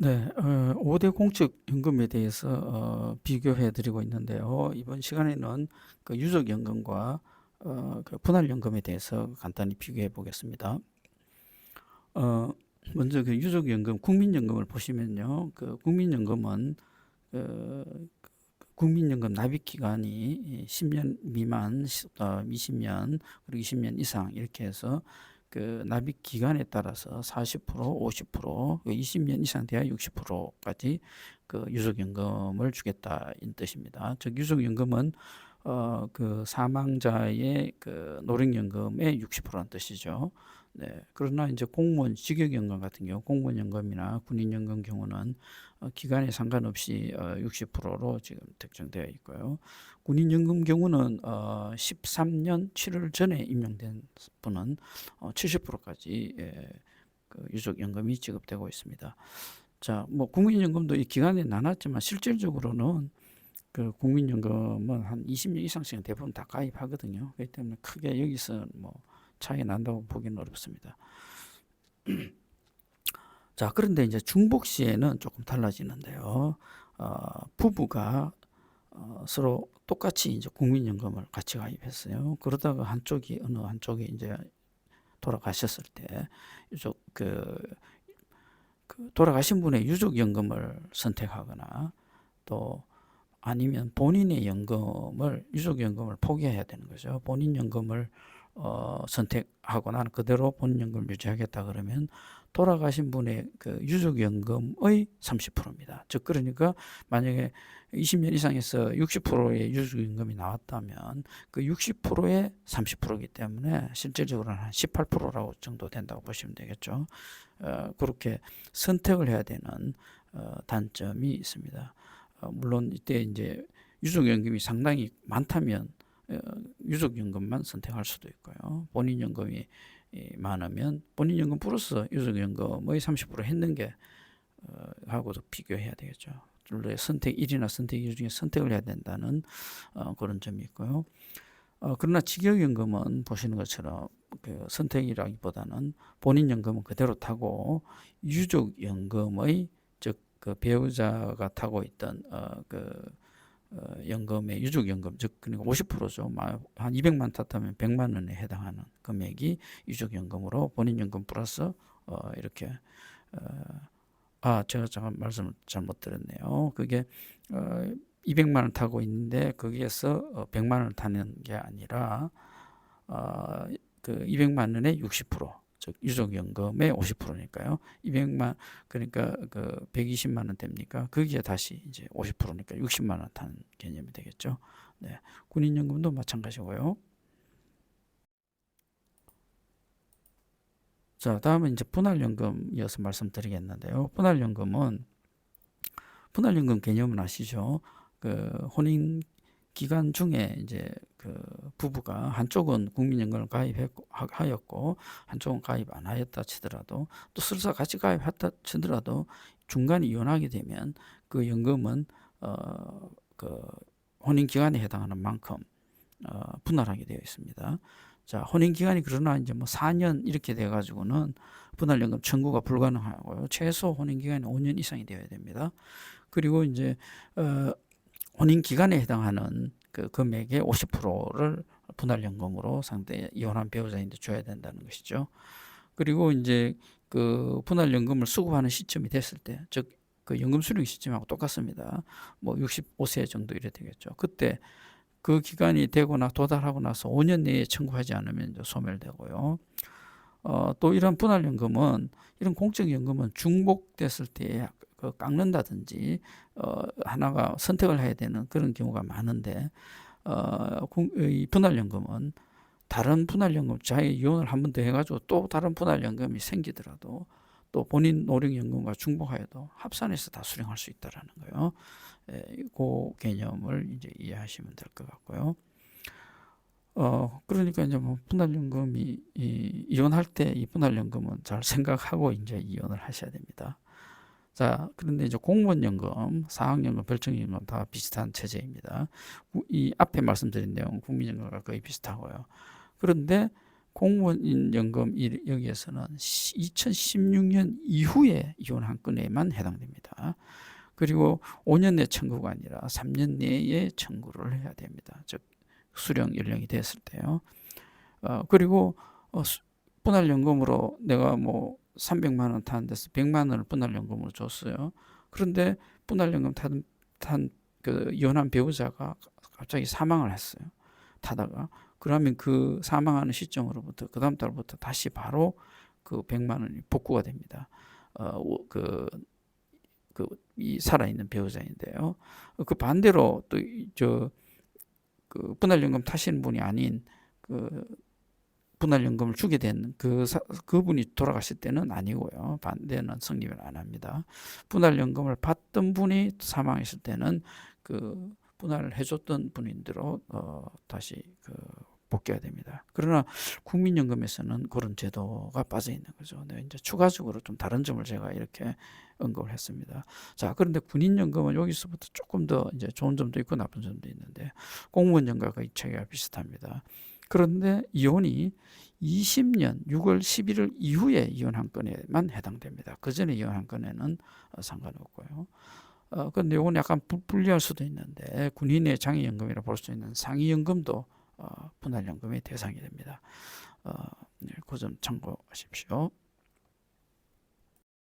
네, 5대 공적연금에 대해서 비교해 드리고 있는데요. 이번 시간에는 그 유족연금과 그 분할연금에 대해서 간단히 비교해 보겠습니다. 어, 먼저 그 유족연금, 국민연금을 보시면요. 그 국민연금은 그 국민연금 납입 기간이 10년 미만, 20년, 그리고 20년 이상 이렇게 해서 그 납입 기간에 따라서 40%, 50%, 20년 이상 돼야 60%까지 그 유족연금을 주겠다 이 뜻입니다. 즉 유족연금은 그 사망자의 그 노령연금의 60%란 뜻이죠. 네. 그러나 이제 공무원 직역연금 같은 경우, 공무원연금이나 군인연금 경우는 기간에 상관없이 60%로 지금 특정되어 있고요. 군인연금 경우는 13년 7월 전에 임용된 분은 70%까지 그 유족연금이 지급되고 있습니다. 자, 뭐 국민연금도 이 기간에 나눴지만 실질적으로는 그 국민연금은 한 20년 이상씩은 대부분 다 가입하거든요. 그렇기 때문에 크게 여기서 뭐 차이 난다고 보기는 어렵습니다. 자, 그런데 이제 중복 시에는 조금 달라지는데요. 부부가 서로 똑같이 이제 국민연금을 같이 가입했어요. 그러다가 어느 한쪽이 이제 돌아가셨을 때 유족 그 돌아가신 분의 유족연금을 선택하거나 또 아니면 본인의 연금을 유족연금을 포기해야 되는 거죠. 본인 연금을 선택하고 나는 그대로 본인 연금을 유지하겠다 그러면 돌아가신 분의 그 유족연금의 30%입니다. 즉 그러니까 만약에 20년 이상에서 60%의 유족연금이 나왔다면 그 60%의 30%이기 때문에 실질적으로는 한 18%라고 정도 된다고 보시면 되겠죠. 그렇게 선택을 해야 되는 단점이 있습니다. 물론 이때 이제 유족연금이 상당히 많다면 유족연금만 선택할 수도 있고요. 본인연금이 많으면 본인연금 플러스 유족연금의 30% 했는 게 하고도 비교해야 되겠죠. 둘의 선택 1이나 선택 2 중에 선택을 해야 된다는 그런 점이 있고요. 그러나 직역연금은 보시는 것처럼 그 선택이라기보다는 본인연금은 그대로 타고 유족연금의 즉 그 배우자가 타고 있던 연금의 유족연금 즉 그러니까 50%죠. 한 200만 탔다면 100만 원에 해당하는 금액이 유족연금으로 본인연금 플러스 이렇게 제가 잠깐 말씀을 잘못 드렸네요. 그게 200만 원 타고 있는데 거기에서 100만 원을 타는 게 아니라 그 200만 원의 60%, 즉 유족연금의 50%니까요. 200만 그러니까 그 120만 원 됩니까? 거기에 다시 이제 50%니까 60만 원 타는 개념이 되겠죠. 네. 군인연금도 마찬가지고요. 자, 다음은 이제 분할연금 이어서 말씀드리겠는데요. 분할연금 개념은 아시죠? 그 혼인 기간 중에 이제 그 부부가 한쪽은 국민연금을 가입하였고 한쪽은 가입 안 하였다 치더라도 또 설사 같이 가입했다 치더라도 중간에 이혼하게 되면 그 연금은 그 혼인 기간에 해당하는 만큼 분할하게 되어 있습니다. 자, 혼인 기간이 그러나 이제 뭐 4년 이렇게 돼 가지고는 분할연금 청구가 불가능하고요. 최소 혼인 기간이 5년 이상이 되어야 됩니다. 그리고 이제 혼인 기간에 해당하는 그 금액의 50%를 분할연금으로 상대 이혼한 배우자인데 줘야 된다는 것이죠. 그리고 이제 그 분할연금을 수급하는 시점이 됐을 때, 즉 그 연금 수령 시점하고 똑같습니다. 뭐 65세 정도 이래 되겠죠. 그때 그 기간이 되거나 도달하고 나서 5년 내에 청구하지 않으면 이제 소멸되고요. 또 이런 분할연금은 이런 공적연금은 중복됐을 때 그 깎는다든지 하나가 선택을 해야 되는 그런 경우가 많은데 이 분할연금은 다른 분할연금 자기 이혼을 한 번 더 해가지고 또 다른 분할연금이 생기더라도 또 본인 노령연금과 중복하여도 합산해서 다 수령할 수 있다라는 거예요. 그 개념을 이제 이해하시면 될 것 같고요. 그러니까 이제 뭐 분할연금이 이혼할 때 이 분할연금은 잘 생각하고 이제 이혼을 하셔야 됩니다. 자, 그런데 이제 공무원연금, 사학연금, 별정연금 다 비슷한 체제입니다. 이 앞에 말씀드린 내용 국민연금과 거의 비슷하고요. 그런데 공무원 연금 여기에서는 2016년 이후에 이혼한 건에만 해당됩니다. 그리고 5년 내 청구가 아니라 3년 내에 청구를 해야 됩니다. 즉 수령 연령이 됐을 때요. 그리고 분할연금으로 내가 뭐 300만 원 타는 데서 100만 원을 분할연금으로 줬어요. 그런데 분할연금 탄 그 이혼한 배우자가 갑자기 사망을 했어요. 타다가. 그러면 그 사망하는 시점으로부터 그 다음 달부터 다시 바로 그 100만 원이 복구가 됩니다. 이 살아있는 배우자인데요. 그 반대로 또 그 분할연금 타시는 분이 아닌 그 분할연금을 주게 된 그분이 돌아가실 때는 아니고요. 반대는 성립을 안 합니다. 분할연금을 받던 분이 사망했을 때는 그 분할을 해줬던 분인대로 다시 복귀가 됩니다. 그러나 국민연금에서는 그런 제도가 빠져 있는 거죠. 네, 이제 추가적으로 좀 다른 점을 제가 이렇게 언급을 했습니다. 자, 그런데 군인연금은 여기서부터 조금 더 이제 좋은 점도 있고 나쁜 점도 있는데 공무원연금과 이 차이가 비슷합니다. 그런데 이혼이 20년 6월 11일 이후에 이혼한 건에만 해당됩니다. 그 전에 이혼한 건에는 상관없고요. 그런데 이건 약간 불리할 수도 있는데 군인의 장애연금이라 볼 수 있는 상위연금도 분할연금의 대상이 됩니다. 네, 그 점 참고하십시오.